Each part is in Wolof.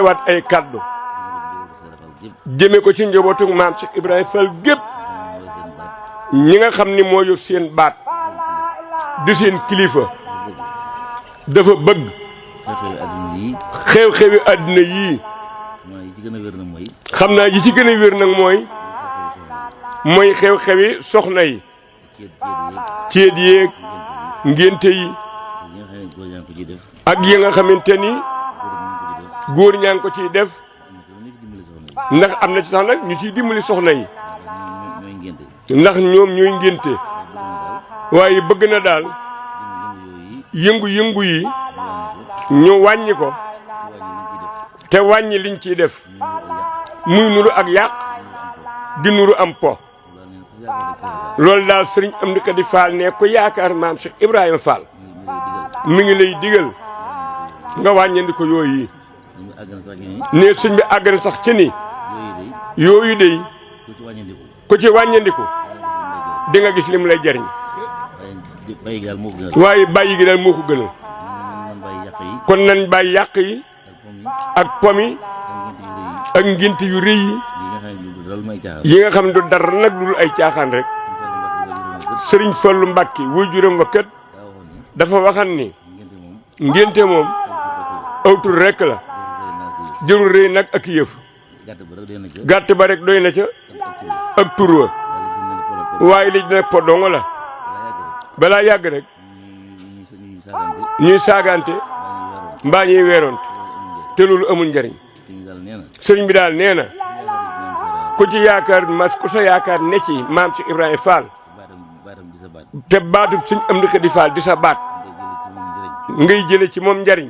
waat ay kaddu jëme ko ci njabootu maam Cheikh Ibrahima Fall gépp ñi nga xam ni moo yor seen baat di seen kilifa dafa bëgg xew-xewi àddina yii xam naa yi ci gën a wér nag mooy xew-xewi soxna yi céet yéeg ngénte yi ak yi nga xamante ni góor ñaa ngi ko ciy def ndax am na ci sax nag ñu ciy dimbali soxna yi ndax ñoom ñooy ngénte waaye bëgg na daal yëngu-yëngu yi ñu wàññi ko te wàññi liñ ciy def muy nuru ak yàq di nuru am po loolu daal sëriñ Amdi Khady Fall ne ko yaakaar maam Cheikh Ibrahima Fall mi ngi lay digal nga wàññandi ko yooyu ne sëñ bi àgg na sax ci ni yooyu dey ku ci wàññandiku di nga gis lim lay jariñ waaye bàyyi gi daal moo ko gënal kon nañ bàyyi yàq yi ak pomi ak ngénte yu rëy yi nga xam ne du dara nag dul ay caaxaan rek sëriñ Fallu Mbàkke waajuram wa kat dafa waxan ni ngénte moom aw tur rek la jërul rëy nag ak yëf gàtt ba rek doy na ca ak tur wa waaye li nag po dongo la balaa yàgg rek ñuy saagante mbaa ñuy weeroonte te loolu amul njariñ sëriñ bi daal nee na ku ci yaakaar ku sa yaakaar ne ci maam Cheikh Ibrahima Fall te baatub Sëriñ Amdi Khady Fall di sa baat ngay jële ci moom njariñ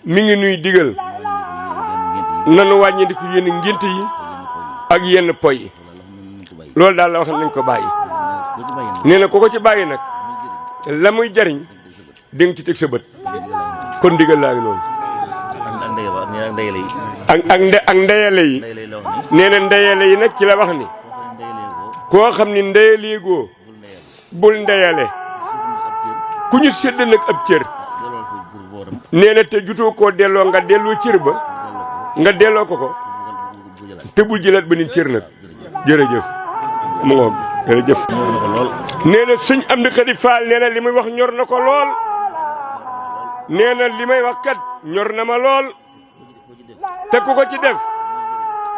mi ngi nuy digal nanu wàññandiku yenn ngénte yi ak yenn poy yi loolu daal la wax nañ ko bàyyi nee na ku ko ci bàyyi nag la muy jariñ di nga ci teg sa bët kon digal laa ngi noonu ak ndeyale yi nee na ndeyale yi nag ci la wax ni koo xam ni ndeyaleegoo bul ndeyale ku ñu sédd nag ab cër nee na te jutoo koo delloo nga delloo cër ba nga delloo ko te bul jëlaat ba ni cër nag jërëjëf mu ngoog jërëjëf nee na sëñ Amdi Khady Fall nee na li muy wax ñor na ko lool nee na li may wax kat ñor na ma lool te ku ko ci def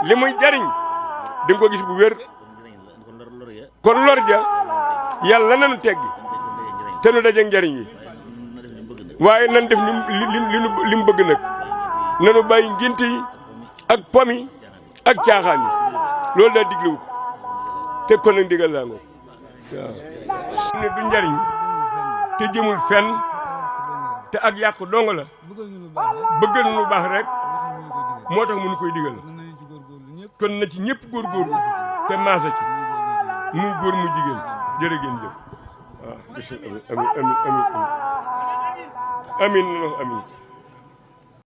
li muy jariñ di nga ko gis bu wér kon lor ja yàlla nanu teggi te nu dajeeg njariñ yi waaye nan def li mu bëgg nag nanu bàyyi ngénte yi ak pomi ak caaxaan yi loolu daa diglewu ko te kon nag digal laa ngo waaw ne du njariñ te jëmul fenn te ak yàq dong la bëgg na lu baax rek moo tax mënu koy digal kon na ci ñëpp góorgóorlu te maasa ci muy góor mu jigéen jërë ngeen jëf waaw amin amin amin amin amin